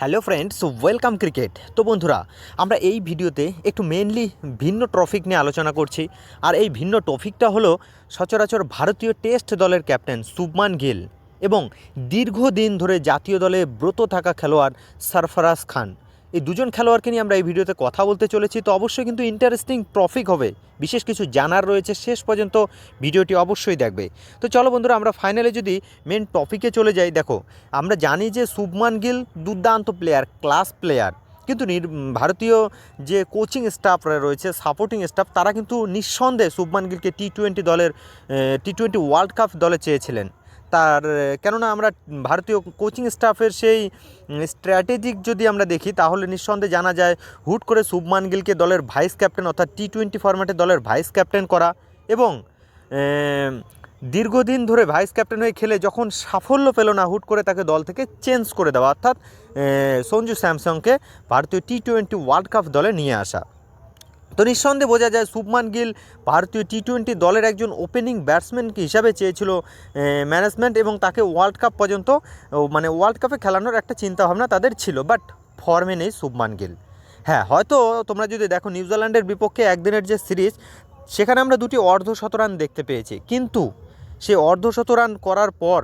Hello friends, welcome cricket. তো বন্ধুরা, আমরা এই ভিডিওতে একটু মেনলি ভিন্ন টপিক নিয়ে আলোচনা করছি। আর এই ভিন্ন টপিকটা হলো সচরাচর ভারতীয় টেস্ট দলের ক্যাপ্টেন শুভমান গিল এবং দীর্ঘদিন ধরে জাতীয় দলে ব্রত থাকা খেলোয়াড় সরফরাজ খান, এই দুজন খেলোয়াড়কে নিয়ে আমরা এই ভিডিওতে কথা বলতে চলেছি। তো অবশ্যই কিন্তু ইন্টারেস্টিং টপিক হবে, বিশেষ কিছু জানার রয়েছে, শেষ পর্যন্ত ভিডিওটি অবশ্যই দেখবে। তো চলো বন্ধুরা, আমরা ফাইনালে যদি মেন টপিকে চলে যাই। দেখো, আমরা জানি যে শুভমান গিল দুর্দান্ত প্লেয়ার, ক্লাস প্লেয়ার, কিন্তু ভারতীয় যে কোচিং স্টাফ রয়েছে, সাপোর্টিং স্টাফ, তারা কিন্তু নিঃসন্দেহে শুভমান গিলকে টি-20 দলের টি-20 ওয়ার্ল্ড কাপ দলে চেয়েছিলেন। তার কেননা আমরা ভারতীয় কোচিং স্টাফের সেই স্ট্র্যাটেজিক যদি আমরা দেখি, তাহলে নিঃসন্দেহে জানা যায় হুট করে শুভমান গিলকে দলের ভাইস ক্যাপ্টেন অর্থাৎ টি-20 ফরম্যাটে দলের ভাইস ক্যাপ্টেন করা এবং দীর্ঘদিন ধরে ভাইস ক্যাপ্টেন হয়ে খেলে যখন সাফল্য পেল না, হুট করে তাকে দল থেকে চেঞ্জ করে দেওয়া, অর্থাৎ সঞ্জু স্যামসংকে ভারতীয় টি-20 ওয়ার্ল্ড কাপ দলে নিয়ে আসা। তো নিঃসন্দেহে বোঝা যায় শুভমান গিল ভারতীয় টি-20 দলের একজন ওপেনিং ব্যাটসম্যান হিসাবে চেয়েছিল ম্যানেজমেন্ট, এবং তাকে ওয়ার্ল্ড কাপ পর্যন্ত মানে ওয়ার্ল্ড কাপে খেলানোর একটা চিন্তাভাবনা তাদের ছিল। বাট ফর্মে নেই শুভমান গিল। হ্যাঁ, হয়তো তোমরা যদি দেখো নিউজিল্যান্ডের বিপক্ষে একদিনের যে সিরিজ, সেখানে আমরা দুটি অর্ধশতরান দেখতে পেয়েছি, কিন্তু সে অর্ধশতরান করার পর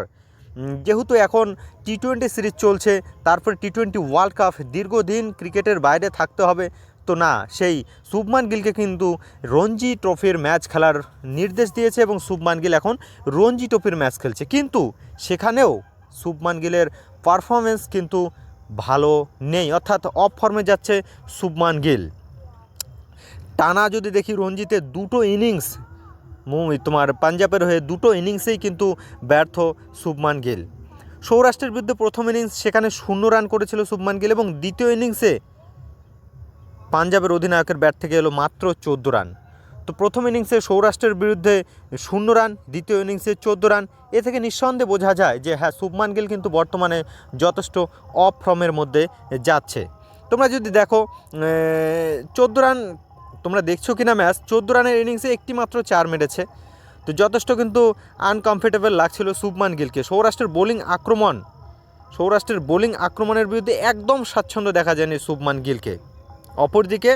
যেহেতু এখন টি-20 সিরিজ চলছে, তারপরে টি-20 ওয়ার্ল্ড কাপ, দীর্ঘদিন ক্রিকেটের বাইরে থাকতে হবে। তো না, সেই শুভমান গিলকে কিন্তু রঞ্জি ট্রফির ম্যাচ খেলার নির্দেশ দিয়েছে এবং শুভমান গিল এখন রঞ্জি ট্রফির ম্যাচ খেলছে, কিন্তু সেখানেও শুভমান গিলের পারফরমেন্স কিন্তু ভালো নেই, অর্থাৎ অফ ফর্মে যাচ্ছে শুভমান গিল। টানা যদি দেখি রঞ্জিতে দুটো ইনিংস, তোমার পাঞ্জাবের হয়ে দুটো ইনিংসেই কিন্তু ব্যর্থ শুভমান গিল। সৌরাষ্ট্রের বিরুদ্ধে প্রথম ইনিংস, সেখানে 0 রান করেছিল শুভমান গিল, এবং দ্বিতীয় ইনিংসে পাঞ্জাবের অধিনায়কের ব্যাট থেকে এলো মাত্র 14 রান। তো প্রথম ইনিংসে সৌরাষ্ট্রের বিরুদ্ধে 0 রান, দ্বিতীয় ইনিংসে 14 রান। এ থেকে নিঃসন্দেহে বোঝা যায় যে হ্যাঁ, শুভমান গিল কিন্তু বর্তমানে যথেষ্ট অফ ফর্মের মধ্যে যাচ্ছে। তোমরা যদি দেখো 14 রান, তোমরা দেখছো কিনা ম্যাচ, 14 রানের ইনিংসে একটি মাত্র 4 মেরেছে। তো যথেষ্ট কিন্তু আনকমফর্টেবল লাগছিল শুভমান গিলকে। সৌরাষ্ট্রের বোলিং আক্রমণের বিরুদ্ধে একদম স্বাচ্ছন্দ্য দেখা যায়নি শুভমান গিলকে। অপরদিকে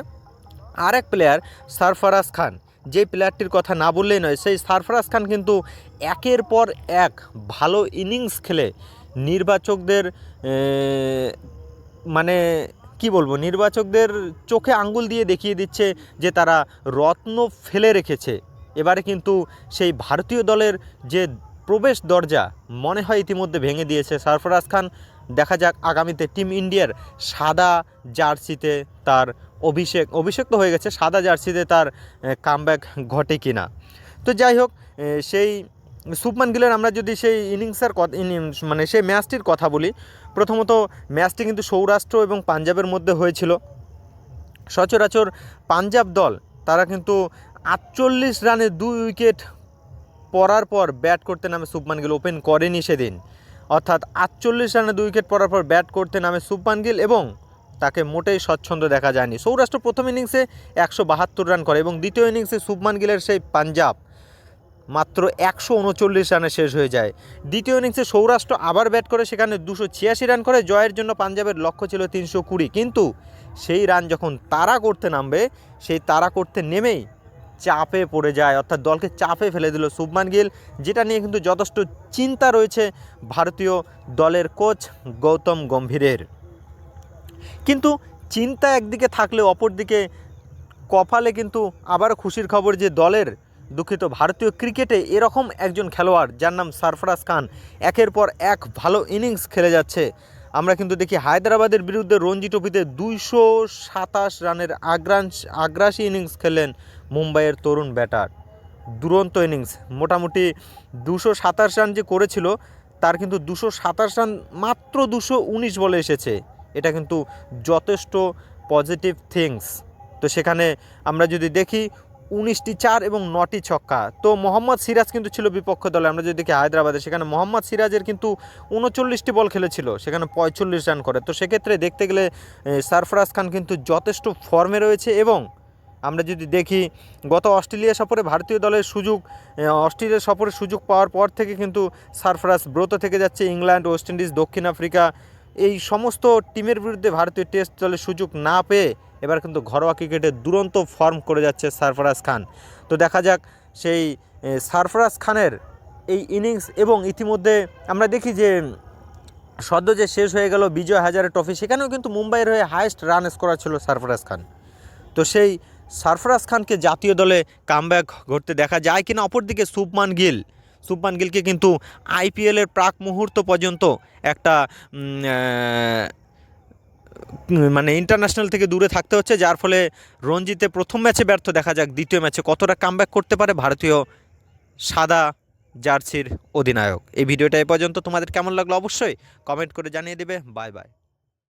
আরেক প্লেয়ার সরফরাজ খান, যে প্লেয়ারটির কথা না বললেই নয়, সেই সরফরাজ খান কিন্তু একের পর এক ভালো ইনিংস খেলে নির্বাচকদের মানে কি বলবো, নির্বাচকদের চোখে আঙ্গুল দিয়ে দেখিয়ে দিচ্ছে যে তারা রত্ন ফেলে রেখেছে। এবারে কিন্তু সেই ভারতীয় দলের যে প্রবেশ দরজা মনে হয় ইতিমধ্যে ভেঙে দিয়েছে সরফরাজ খান। দেখা যাক আগামীতে টিম ইন্ডিয়ার সাদা জার্সিতে তার অভিষেক তো হয়ে গেছে, সাদা জার্সিতে তার কামব্যাক ঘটে কিনা। তো যাই হোক, সেই শুভমান গিলের আমরা যদি সেই ইনিংসের মানে সেই ম্যাচটির কথা বলি, প্রথমত ম্যাচটি কিন্তু সৌরাষ্ট্র এবং পাঞ্জাবের মধ্যে হয়েছিল। সচরাচর পাঞ্জাব দল তারা কিন্তু 48 রানে 2 উইকেট পড়ার পর ব্যাট করতে নামে শুভমান গিল, ওপেন করেনি সেদিন, অর্থাৎ 48 রানে 2 উইকেট পড়ার পর ব্যাট করতে নামে শুভমান গিল এবং তাকে মোটেই স্বচ্ছন্দ দেখা যায়নি। সৌরাষ্ট্র প্রথম ইনিংসে 172 রান করে এবং দ্বিতীয় ইনিংসে শুভমান গিলের সেই পাঞ্জাব মাত্র 139 রানে শেষ হয়ে যায়। দ্বিতীয় ইনিংসে সৌরাষ্ট্র আবার ব্যাট করে, সেখানে 286 রান করে। জয়ের জন্য পাঞ্জাবের লক্ষ্য ছিল 320, কিন্তু সেই রান যখন তাড়া করতে নামবে, সেই তাড়া করতে নেমেই চাপে পড়ে যায়, অর্থাৎ দলকে চাপে ফেলে দিল শুভমান গিল, যেটা নিয়ে কিন্তু যথেষ্ট চিন্তা রয়েছে ভারতীয় দলের কোচ গৌতম গম্ভীরের। কিন্তু চিন্তা একদিকে থাকলেও অপরদিকে কপালে কিন্তু আবারও খুশির খবর যে ভারতীয় ক্রিকেটে এরকম একজন খেলোয়াড় যার নাম সরফরাজ খান একের পর এক ভালো ইনিংস খেলে যাচ্ছে। আমরা কিন্তু দেখি হায়দ্রাবাদের বিরুদ্ধে রঞ্জি ট্রফিতে 227 রানের আগ্রাসী ইনিংস খেললেন মুম্বাইয়ের তরুণ ব্যাটার। দুরন্ত ইনিংস, মোটামুটি 227 রান যে করেছিল, তার কিন্তু 227 রান মাত্র 219 বলে এসেছে। এটা কিন্তু যথেষ্ট পজিটিভ থিংস। তো সেখানে আমরা যদি দেখি 19টি 4 এবং 9টি ছক্কা। তো মোহাম্মদ সিরাজ কিন্তু ছিল বিপক্ষ দলে। আমরা যদি দেখি হায়দ্রাবাদে, সেখানে মোহাম্মদ সিরাজের কিন্তু 39টি বল খেলেছিল, সেখানে 45 রান করে। তো সেক্ষেত্রে দেখতে গেলে সরফরাজ খান কিন্তু যথেষ্ট ফর্মে রয়েছে। এবং আমরা যদি দেখি গত অস্ট্রেলিয়া সফরে ভারতীয় দলের অস্ট্রেলিয়া সফরের সুযোগ পাওয়ার পর থেকে কিন্তু সরফরাজ ব্রত থেকে যাচ্ছে। ইংল্যান্ড, ওয়েস্ট ইন্ডিজ, দক্ষিণ আফ্রিকা এই সমস্ত টিমের বিরুদ্ধে ভারতীয় টেস্ট দলে সুযোগ না পেয়ে এবার কিন্তু ঘরোয়া ক্রিকেটে দুরন্ত ফর্ম করে যাচ্ছে সরফরাজ খান। তো দেখা যাক সেই সরফরাজ খানের এই ইনিংস, এবং ইতিমধ্যে আমরা দেখি যে সদ্য যে শেষ হয়ে গেল বিজয় হাজারে ট্রফি, সেখানেও কিন্তু মুম্বাইয়ের হয়ে হায়েস্ট রান স্কোরার ছিল সরফরাজ খান। তো সেই সরফরাজ খানকে জাতীয় দলে কামব্যাক ঘটতে দেখা যায় কিনা। অপরদিকে শুভমান গিলকে কিন্তু আইপিএলের প্রাক মুহূর্ত পর্যন্ত একটা মানে ইন্টারন্যাশনাল থেকে দূরে থাকতে হচ্ছে, যার ফলে রঞ্জিতে প্রথম ম্যাচে ব্যর্থ। দেখা যাক দ্বিতীয় ম্যাচে কতটা কামব্যাক করতে পারে ভারতীয় সাদা জার্সির অধিনায়ক। এই ভিডিওটা এ পর্যন্ত তোমাদের কেমন লাগলো অবশ্যই কমেন্ট করে জানিয়ে দেবে। Bye bye.